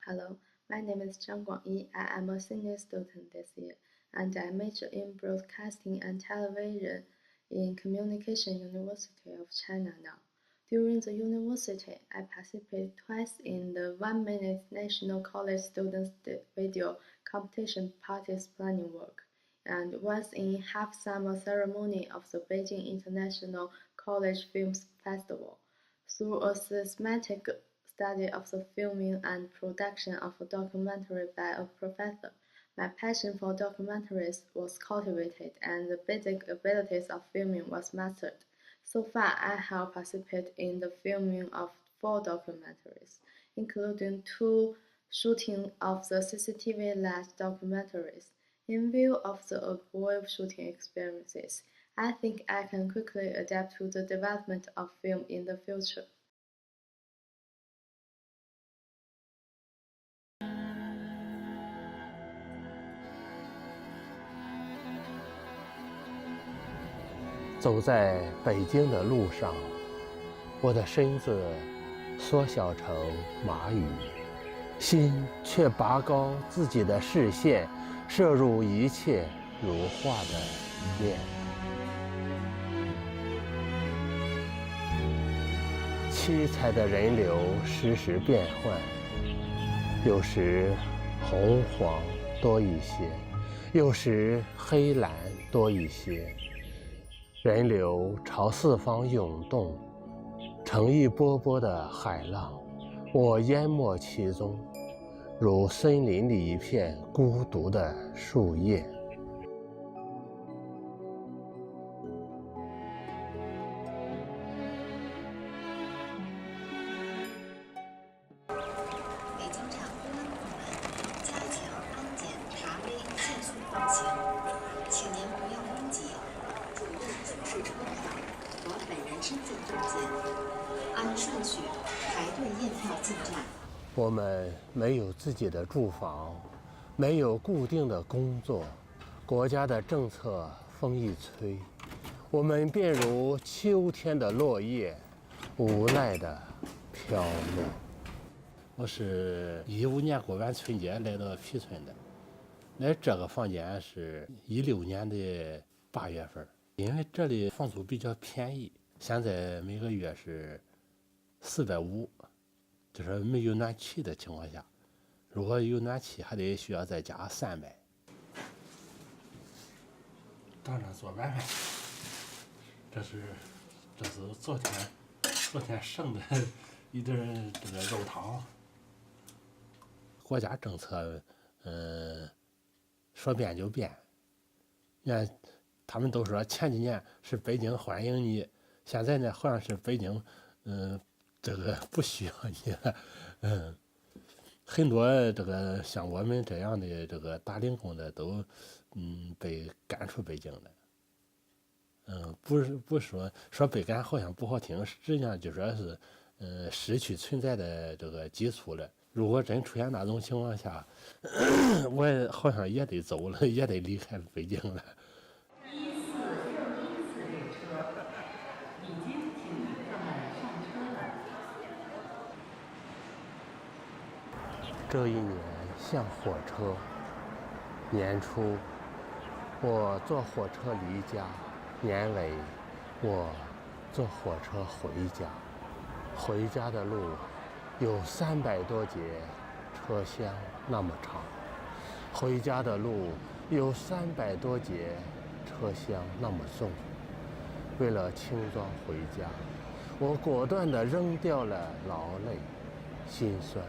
Hello, my name is Zhang Guangyi. I am a senior student this year, and I major in broadcasting and television in Communication University of China now. During the university, I participated twice in the 1-minute National College Students Video Competition parties planning work, and once in half-summer ceremony of the Beijing International College Films Festival. Through a systematic study of the filming and production of a documentary by a professor, my passion for documentaries was cultivated and the basic abilities of filming was mastered. So far, I have participated in the filming of 4 documentaries, including 2 shootings of the CCTV-led documentaries. In view of the above shooting experiences, I think I can quickly adapt to the development of film in the future. 走在北京的路上，我的身子缩小成马羽，心却拔高自己的视线，摄入一切如画的面。七彩的人流时时变换，有时红黄多一些，有时黑蓝多一些。人流朝四方涌动，成一波波的海浪，我淹没其中，如森林里一片孤独的树叶。北京站公安部门加强安检查微限速放行，请您不要拥挤，主动出示车票和本人身份证件，按顺序排队验票进站。我们没有自己的住房，没有固定的工作，国家的政策风一吹，我们便如秋天的落叶，无奈地飘落。我是15年过完春节来到皮村的，那这个房间是16年的8月份，因为这里房租比较便宜，现在每个月是450，就是没有暖气的情况下，如果有暖气还得需要再加300。当然做晚饭，这是昨天剩的一顿这个肉汤。国家政策，说变就变。你看，他们都说前几年是北京欢迎你，现在呢好像是北京，这个不需要你了，很多这个像我们这样的这个打零工的都，被赶出北京了。不是说被赶好像不好听，实际上就说是，失去存在的这个基础了。如果真出现那种情况下，我好像也得走了，也得离开北京了。14列车已经请旅客们上车了。这一年像火车，年初我坐火车离家，年尾我坐火车回家。回家的路有300多节车厢那么长，回家的路有300多节车厢那么重。为了轻装回家，我果断地扔掉了劳累、心酸、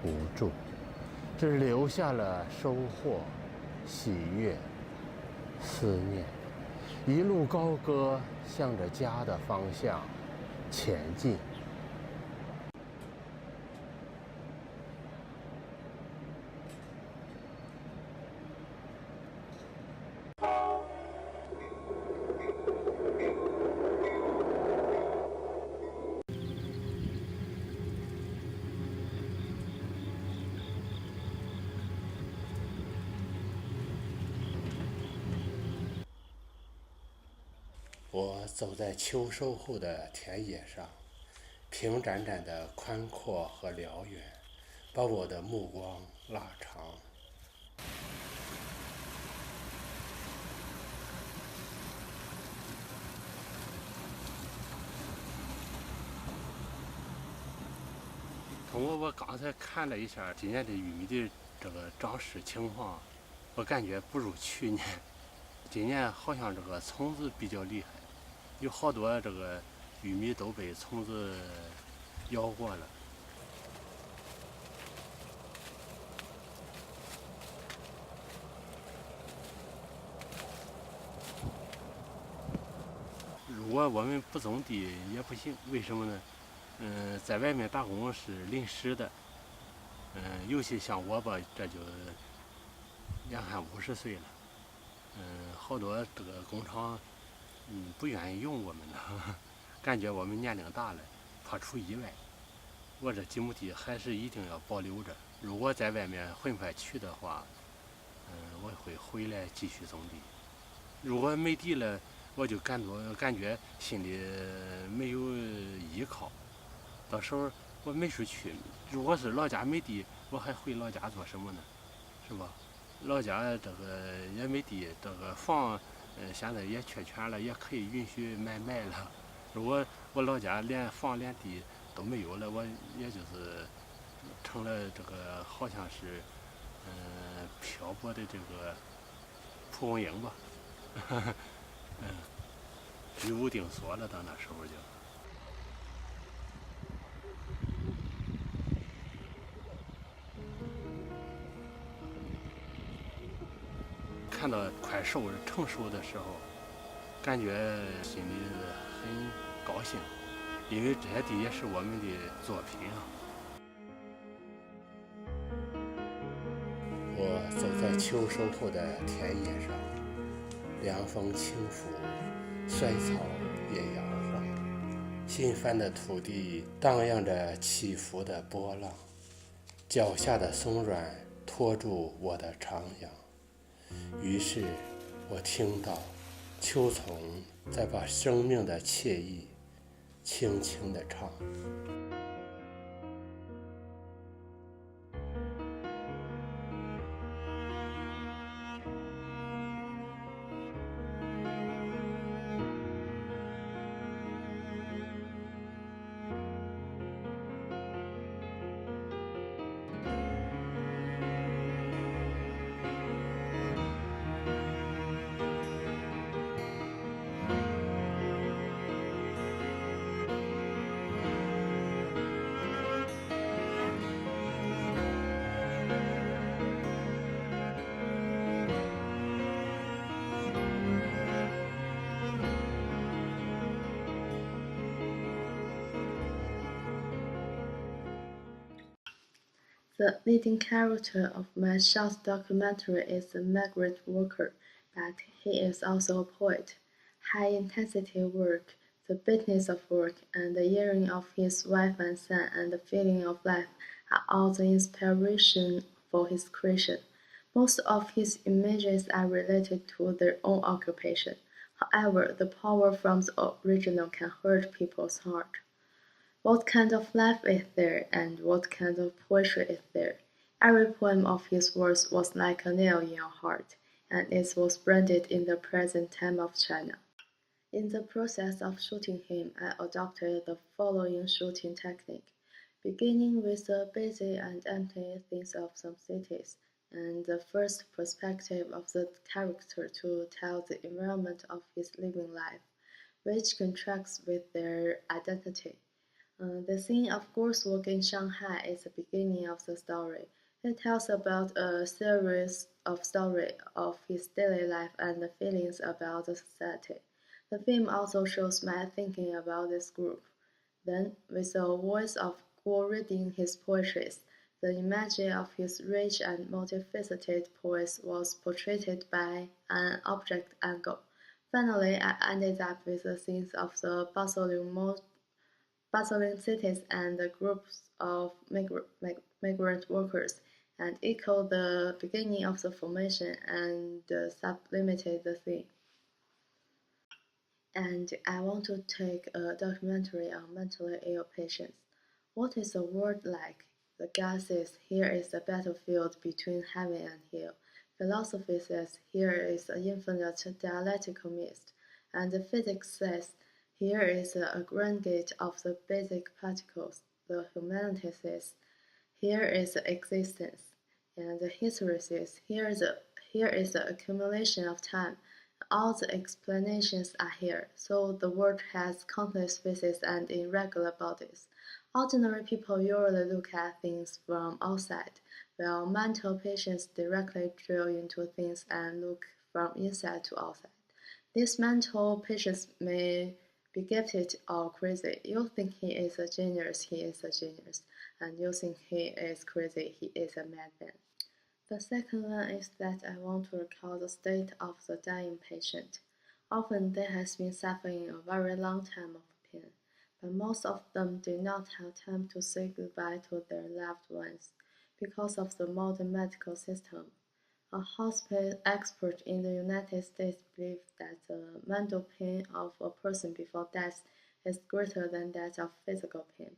无助，只留下了收获、喜悦、思念，一路高歌，向着家的方向前进。我走在秋收后的田野上，平展展的宽阔和辽远，把我的目光拉长。通过我刚才看了一下今年的玉米的这个长势情况，我感觉不如去年。今年好像这个虫子比较厉害，有好多这个玉米都被虫子咬过了。如果我们不种地也不行，为什么呢？在外面打工是临时的，尤其像我吧，这就眼看50岁了，好多这个工厂，不愿意用我们了，感觉我们年龄大了，怕出意外。我这几亩地还是一定要保留着。如果在外面混块去的话，我会回来继续种地。如果没地了，我就感觉心里没有依靠。到时候我没处去，如果是老家没地，我还回老家做什么呢？是吧？老家这个也没地，这个房，现在也缺钱了，也可以允许卖了。如果我老家连房连地都没有了，我也就是成了这个好像是，漂泊的这个蒲公英吧，居无定所了，到那时候就。看到快成熟的时候，感觉心里很高兴，因为这些地也是我们的作品啊。我走在秋收后的田野上，凉风轻拂，衰草也摇晃，新翻的土地荡漾着起伏的波浪，脚下的松软拖住我的徜徉。于是我听到秋虫在把生命的惬意轻轻地唱。The leading character of my short documentary is a migrant worker, but he is also a poet. High-intensity work, the bitterness of work, and the yearning of his wife and son, and the feeling of life are all the inspiration for his creation. Most of his images are related to their own occupation. However, the power from the original can hurt people's heart. What kind of life is there, and what kind of poetry is there? Every poem of his words was like a nail in your heart, and it was branded in the present time of China. In the process of shooting him, I adopted the following shooting technique, beginning with the busy and empty scenes of some cities, and the first perspective of the character to tell the environment of his living life, which contrasts with their identity. The scene of Gore's work in Shanghai is the beginning of the story. It tells about a series of stories of his daily life and the feelings about the society. The film also shows my thinking about this group. Then, with the voice of Gore reading his poetry, the imagery of his rich and multifaceted poets was portrayed by an object angle. Finally, I ended up with the scenes of the bustling cities and the groups of migrant workers, and echoed the beginning of the formation and sublimated the theme. And I want to take a documentary on mentally ill patients. What is the world like? The God says, here is the battlefield between heaven and hell. Philosophy says, here is an infinite dialectical mist. And the physics says, here is a grand gate of the basic particles. The humanity says, here is existence. And the history says, here is the accumulation of time. All the explanations are here. So the world has countless faces and irregular bodies. Ordinary people usually look at things from outside, while mental patients directly drill into things and look from inside to outside. These mental patients may be gifted or crazy. You think he is a genius, he is a genius. And you think he is crazy, he is a madman. The second one is that I want to recall the state of the dying patient. Often they have been suffering a very long time of pain, but most of them do not have time to say goodbye to their loved ones because of the modern medical system. A hospital expert in the United States believes that the mental pain of a person before death is greater than that of physical pain.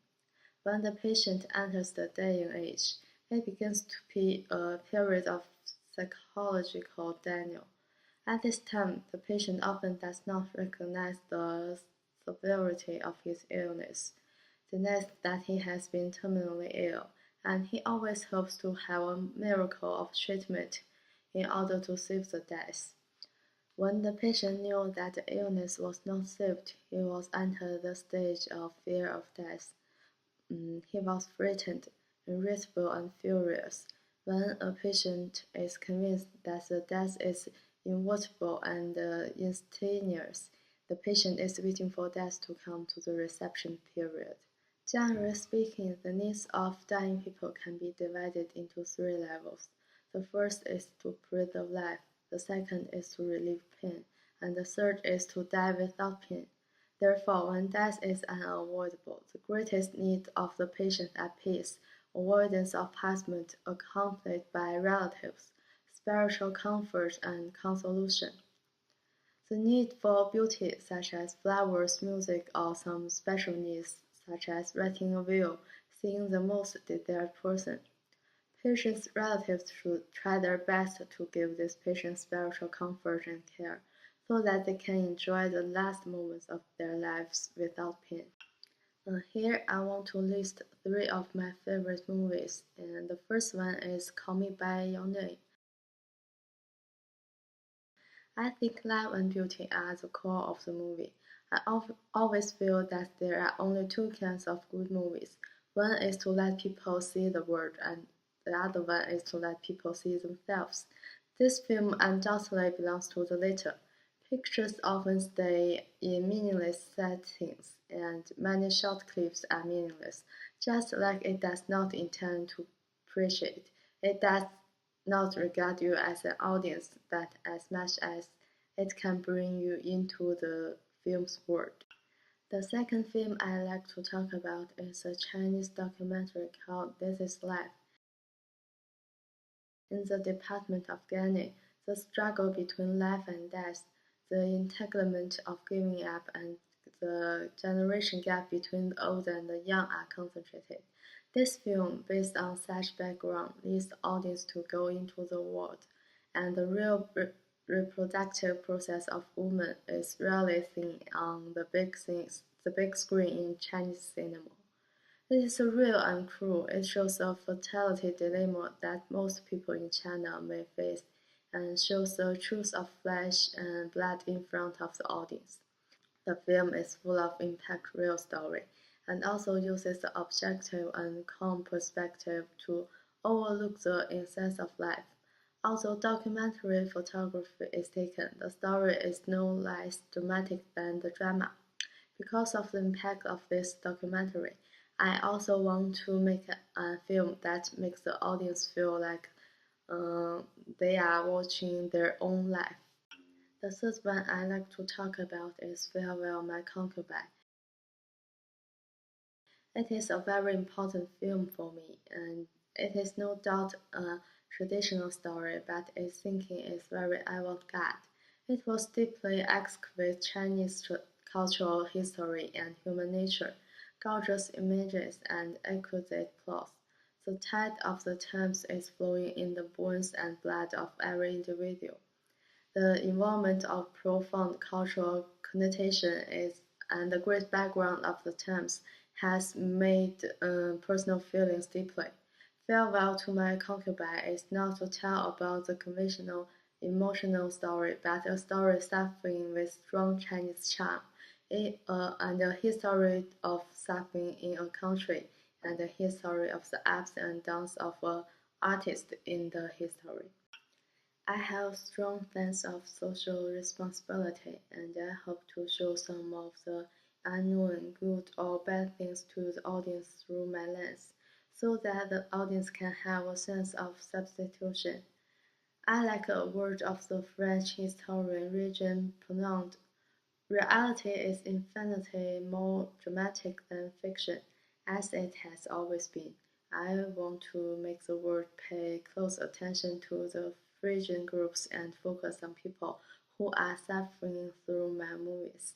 When the patient enters the dying age, it begins to be a period of psychological denial. At this time, the patient often does not recognize the severity of his illness, denies that he has been terminally ill, and he always hopes to have a miracle of treatment in order to save the death. When the patient knew that the illness was not saved, he was entered the stage of fear of death. He was frightened, irritable, and furious. When a patient is convinced that the death is inevitable and instantaneous, the patient is waiting for death to come to the reception period. Generally speaking, the needs of dying people can be divided into three levels. The first is to preserve life, the second is to relieve pain, and the third is to die without pain. Therefore, when death is unavoidable, the greatest need of the patient are peace, avoidance of punishment accompanied by relatives, spiritual comfort, and consolation. The need for beauty, such as flowers, music, or some special needs, such as writing a will, seeing the most desired person. Patients' relatives should try their best to give this patient spiritual comfort and care, so that they can enjoy the last moments of their lives without pain. Here I want to list three of my favorite movies, and the first one is Call Me By Your Name. I think love and beauty are the core of the movie. I always feel that there are only two kinds of good movies. One is to let people see the world, and the other one is to let people see themselves. This film undoubtedly belongs to the latter. Pictures often stay in meaningless settings, and many short clips are meaningless. Just like it does not intend to preach it, it does not regard you as an audience, but as much as it can bring you into the film's world. The second film I like to talk about is a Chinese documentary called This Is Life. In the department of Ghana, the struggle between life and death, the entanglement of giving up, and the generation gap between the old and the young are concentrated. This film, based on such background, leads the audience to go into the world, and the real reproductive process of women is rarely seen on the big screen in Chinese cinema. It is real and cruel. It shows a fertility dilemma that most people in China may face, and shows the truth of flesh and blood in front of the audience. The film is full of impact real story, and also uses the objective and calm perspective to overlook the essence of life. Although documentary photography is taken, the story is no less dramatic than the drama. Because of the impact of this documentary, I also want to make a film that makes the audience feel like they are watching their own life. The third one I like to talk about is Farewell My Concubine. It is a very important film for me, and it is no doubt a traditional story, but its thinking is very avant-garde. It was deeply excavated Chinese cultural history and human nature, gorgeous images, and exquisite plots. The tide of the times is flowing in the bones and blood of every individual. The involvement of profound cultural connotation and the great background of the times has made personal feelings deeply. Farewell to My Concubine is not to tell about the conventional emotional story, but a story suffering with strong Chinese charm, and a history of suffering in a country, and a history of the ups and downs of an artist in the history. I have strong sense of social responsibility, and I hope to show some of the unknown good or bad things to the audience through my lens, so that the audience can have a sense of substitution. I like a word of the French historian Regin pronounced, reality is infinitely more dramatic than fiction, as it has always been. I want to make the world pay close attention to the Frisian groups and focus on people who are suffering through my movies.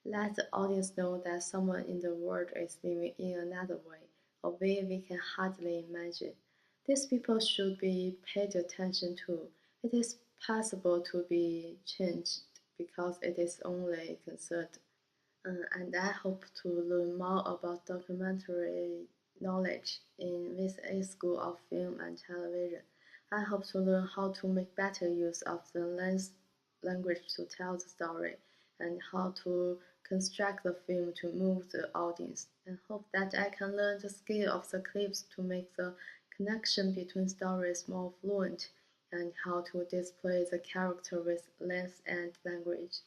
Let the audience know that someone in the world is living in another way, a way we can hardly imagine. These people should be paid attention to. It is possible to be changed because it is only concerned. And I hope to learn more about documentary knowledge in this School of Film and Television. I hope to learn how to make better use of the language to tell the story, and how to construct the film to move the audience, and hope that I can learn the skill of the clips to make the connection between stories more fluent, and how to display the character with length and language.